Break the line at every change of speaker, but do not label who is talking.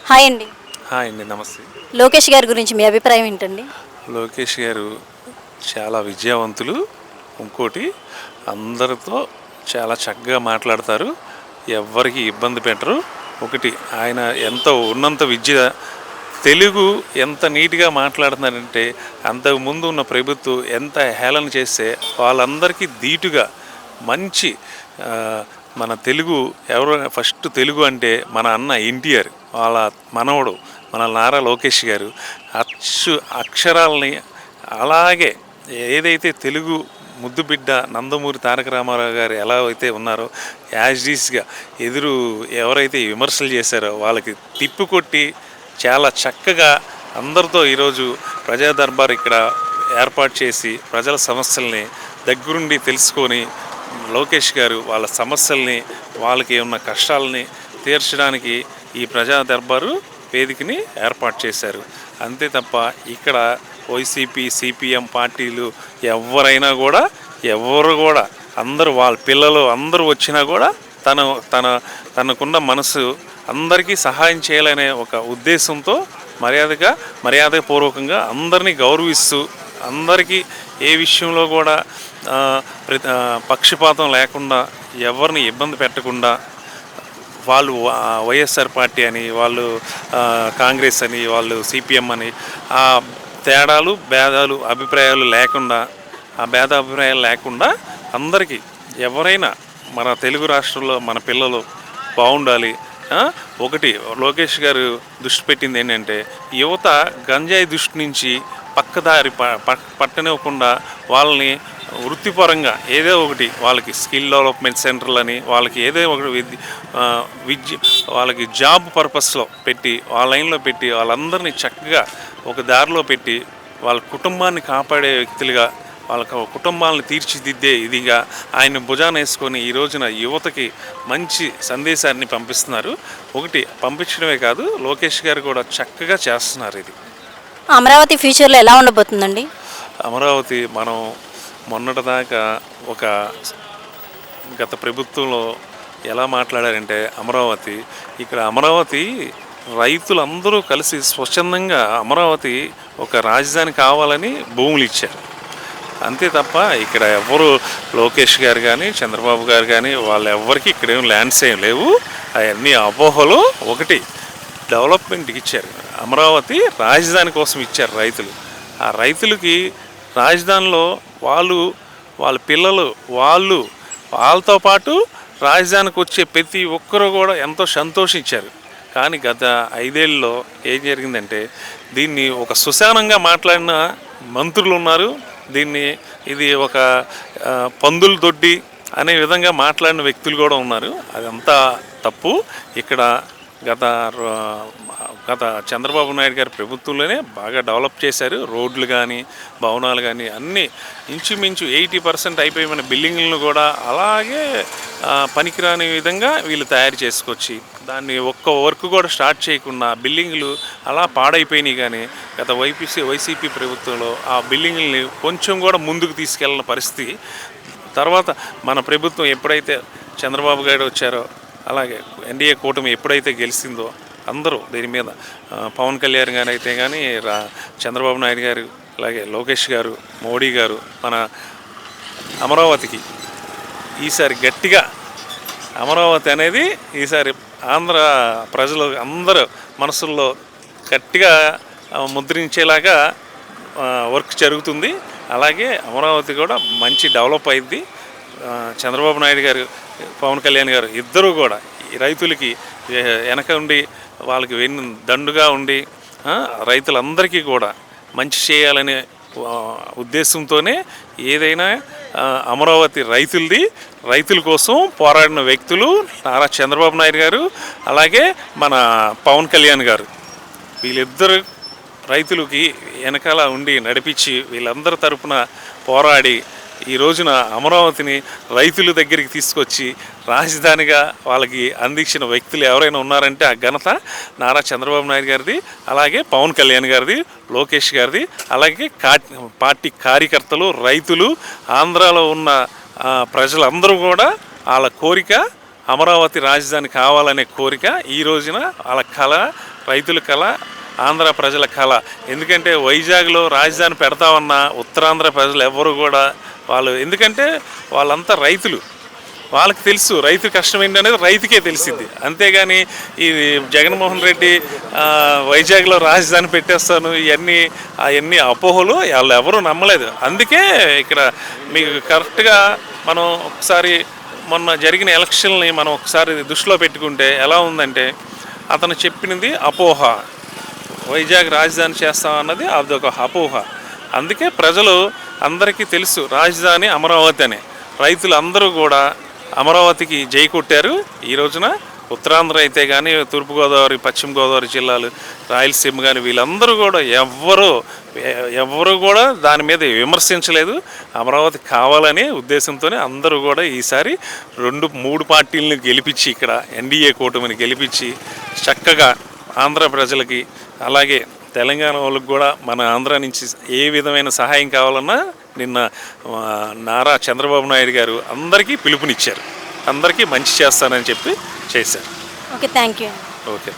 Hi అండి.
Hi అండి, నమస్తే.
లోకేష్ గారి గురించి మీ అభిప్రాయం ఏంటండి?
లోకేష్ గారు చాలా విద్యావంతులు. ఇంకోటి, అందరితో చాలా చక్కగా మాట్లాడతారు. ఎవ్వరికి ఇబ్బంది పెట్టరు. ఒకటి, ఆయన ఎంత ఉన్నంత విద్య, తెలుగు ఎంత నీట్గా మాట్లాడుతున్నారంటే, అంతకుముందు ఉన్న ప్రభుత్వం ఎంత హేళన చేస్తే వాళ్ళందరికీ ధీటుగా మంచి ఆ, మన తెలుగు ఎవరు ఫస్ట్ తెలుగు అంటే మన అన్న ఎన్టీఆర్, వాళ్ళ మనవడు మన నారా లోకేష్ గారు అక్షరాలని అలాగే ఏదైతే తెలుగు ముద్దుబిడ్డ నందమూరి తారక రామారావు గారు ఎలా అయితే ఉన్నారో యాజ్డీస్గా ఎవరైతే విమర్శలు చేశారో వాళ్ళకి తిప్పికొట్టి చాలా చక్కగా అందరితో ఈరోజు ప్రజా దర్బార్ ఇక్కడ ఏర్పాటు చేసి ప్రజల సమస్యల్ని దగ్గరుండి తెలుసుకొని లోకేష్ గారు వాళ్ళ సమస్యల్ని, వాళ్ళకి ఉన్న కష్టాలని తీర్చడానికి ఈ ప్రజా దర్బారు వేదికని ఏర్పాటు చేశారు. అంతే తప్ప ఇక్కడ వైసీపీ, సిపిఎం పార్టీలు ఎవరు కూడా అందరూ వాళ్ళ పిల్లలు అందరూ వచ్చినా కూడా తనకున్న మనసు అందరికీ సహాయం చేయాలనే ఒక ఉద్దేశంతో మర్యాదపూర్వకంగా అందరినీ గౌరవిస్తూ, అందరికీ ఏ విషయంలో కూడా పక్షపాతం లేకుండా, ఎవరిని ఇబ్బంది పెట్టకుండా, వాళ్ళు వైఎస్ఆర్ పార్టీ అని, వాళ్ళు కాంగ్రెస్ అని, వాళ్ళు సిపిఎం అని ఆ భేదాలు అభిప్రాయాలు లేకుండా అందరికీ ఎవరైనా మన తెలుగు రాష్ట్రంలో మన పిల్లలు బాగుండాలి. ఒకటి, లోకేష్ గారు దృష్టి పెట్టింది ఏంటంటే, యువత గంజాయి దృష్టి నుంచి పక్కదారి పట్టనివ్వకుండా వాళ్ళని వృత్తిపరంగా ఏదో ఒకటి, వాళ్ళకి స్కిల్ డెవలప్మెంట్ సెంటర్లని, వాళ్ళకి ఏదో ఒకటి వాళ్ళకి జాబ్ పర్పస్లో పెట్టి, వాళ్ళ లైన్లో పెట్టి వాళ్ళందరినీ చక్కగా ఒక దారిలో పెట్టి వాళ్ళ కుటుంబాన్ని కాపాడే వ్యక్తులుగా, వాళ్ళ కుటుంబాలను తీర్చిదిద్దే ఇదిగా ఆయన భుజాన వేసుకొని ఈ రోజున యువతకి మంచి సందేశాన్ని పంపిస్తున్నారు. ఒకటి, పంపించడమే కాదు, లోకేష్ గారు కూడా చక్కగా చేస్తున్నారు. ఇది
అమరావతి ఫ్యూచర్లో ఎలా ఉండబోతుందండి?
అమరావతి మనం మొన్నటిదాకా ఒక గత ప్రభుత్వంలో ఎలా మాట్లాడారంటే, అమరావతి రైతులందరూ కలిసి స్వచ్ఛందంగా అమరావతి ఒక రాజధాని కావాలని భూములు ఇచ్చారు. అంతే తప్ప ఇక్కడ ఎవరు లోకేష్ గారు కానీ చంద్రబాబు గారు కానీ వాళ్ళు ఎవరికి ఇక్కడేం ల్యాండ్స్ ఏం లేవు. అవన్నీ అపోహలు. ఒకటి, డెవలప్మెంట్కి ఇచ్చారు. అమరావతి రాజధాని కోసం ఇచ్చారు రైతులు. ఆ రైతులకి రాజధానిలో వాళ్ళ పిల్లలు వాళ్ళతో పాటు రాజధానికి వచ్చే ప్రతి ఒక్కరూ కూడా ఎంతో సంతోషించారు. కానీ గత 5 ఏళ్ళలో ఏం జరిగిందంటే, దీన్ని ఒక శ్మశానంగా మాట్లాడిన మంత్రులు ఉన్నారు. ఇది ఒక పందుల దొడ్డి అనే విధంగా మాట్లాడిన వ్యక్తులు కూడా ఉన్నారు. అదంతా తప్పు. ఇక్కడ గత చంద్రబాబు నాయుడు గారి ప్రభుత్వంలోనే బాగా డెవలప్ చేశారు. రోడ్లు కానీ, భవనాలు కానీ అన్నీ ఇంచుమించు 80% అయిపోయిన బిల్డింగ్లను కూడా అలాగే పనికిరాని విధంగా వీళ్ళు తయారు చేసుకొచ్చి, దాన్ని ఒక్క వర్క్ కూడా స్టార్ట్ చేయకుండా బిల్డింగ్లు అలా పాడైపోయినాయి. కానీ గత వైసీపీ ప్రభుత్వంలో ఆ బిల్డింగ్లని కొంచెం కూడా ముందుకు తీసుకెళ్ళిన పరిస్థితి. తర్వాత మన ప్రభుత్వం ఎప్పుడైతే చంద్రబాబు గారు వచ్చారో, అలాగే ఎన్డీఏ కూటమి ఎప్పుడైతే గెలిచిందో, అందరూ దీని మీద పవన్ కళ్యాణ్ గారు అయితే కానీ, చంద్రబాబు నాయుడు గారు, అలాగే లోకేష్ గారు, మోడీ గారు మన అమరావతికి ఈసారి గట్టిగా, అమరావతి అనేది ఈసారి ఆంధ్ర ప్రజలు అందరూ మనసుల్లో గట్టిగా ముద్రించేలాగా వర్క్ జరుగుతుంది. అలాగే అమరావతి కూడా మంచి డెవలప్ అయింది. చంద్రబాబు నాయుడు గారు, పవన్ కళ్యాణ్ గారు ఇద్దరూ కూడా ఈ రైతులకి వెనక ఉండి, వాళ్ళకి దండుగా ఉండి రైతులందరికీ కూడా మంచి చేయాలనే ఉద్దేశంతోనే ఏదైనా అమరావతి రైతుల కోసం పోరాడిన వ్యక్తులు నారా చంద్రబాబు నాయుడు గారు, అలాగే మన పవన్ కళ్యాణ్ గారు. వీళ్ళిద్దరు రైతులకి వెనకాల ఉండి నడిపించి వీళ్ళందరి తరపున పోరాడి ఈ రోజున అమరావతిని రైతుల దగ్గరికి తీసుకొచ్చి రాజధానిగా వాళ్ళకి అందించిన వ్యక్తులు ఎవరైనా ఉన్నారంటే ఆ ఘనత నారా చంద్రబాబు నాయుడు గారిది, అలాగే పవన్ కళ్యాణ్ గారిది, లోకేష్ గారిది, అలాగే పార్టీ కార్యకర్తలు, రైతులు, ఆంధ్రాలో ఉన్న ప్రజలందరూ కూడా వాళ్ళ కోరిక అమరావతి రాజధాని కావాలనే కోరిక ఈ రోజున వాళ్ళ కళ రైతుల కళ, ఆంధ్ర ప్రజల కళ. ఎందుకంటే వైజాగ్లో రాజధాని పెడతామన్న ఉత్తరాంధ్ర ప్రజలు ఎవరు కూడా ఎందుకంటే వాళ్ళంతా రైతులు, వాళ్ళకి తెలుసు రైతు కష్టం ఏంటనేది రైతుకే తెలిసింది. అంతేగాని ఇది జగన్మోహన్ రెడ్డి వైజాగ్లో రాజధాని పెట్టేస్తాను అవన్నీ అపోహలు వాళ్ళు ఎవరూ నమ్మలేదు. అందుకే ఇక్కడ మీకు కరెక్ట్గా మనం ఒకసారి మొన్న జరిగిన ఎలక్షన్ని మనం ఒకసారి దృష్టిలో పెట్టుకుంటే ఎలా ఉందంటే, అతను చెప్పినది అపోహ, వైజాగ్ రాజధాని చేస్తామన్నది అదొక అపోహ. అందుకే ప్రజలు అందరికీ తెలుసు రాజధాని అమరావతి అని. రైతులు అందరూ కూడా అమరావతికి జై కొట్టారు. ఈ రోజున ఉత్తరాంధ్ర అయితే కానీ, తూర్పుగోదావరి, పశ్చిమ గోదావరి జిల్లాలు, రాయలసీమ కానీ వీళ్ళందరూ కూడా ఎవరు కూడా దాని మీద విమర్శించలేదు. అమరావతి కావాలనే ఉద్దేశంతోనే అందరూ కూడా ఈసారి 2-3 పార్టీలను గెలిపించి, ఇక్కడ ఎన్డీఏ కూటమిని గెలిపించి చక్కగా ఆంధ్ర ప్రజలకి, అలాగే తెలంగాణ వాళ్ళకి కూడా మన ఆంధ్ర నుంచి ఏ విధమైన సహాయం కావాలన్నా నిన్న నారా చంద్రబాబు నాయుడు గారు అందరికీ పిలుపునిచ్చారు. అందరికీ మంచి చేస్తానని చెప్పి చేశారు.
Okay, thank you.
ఓకే.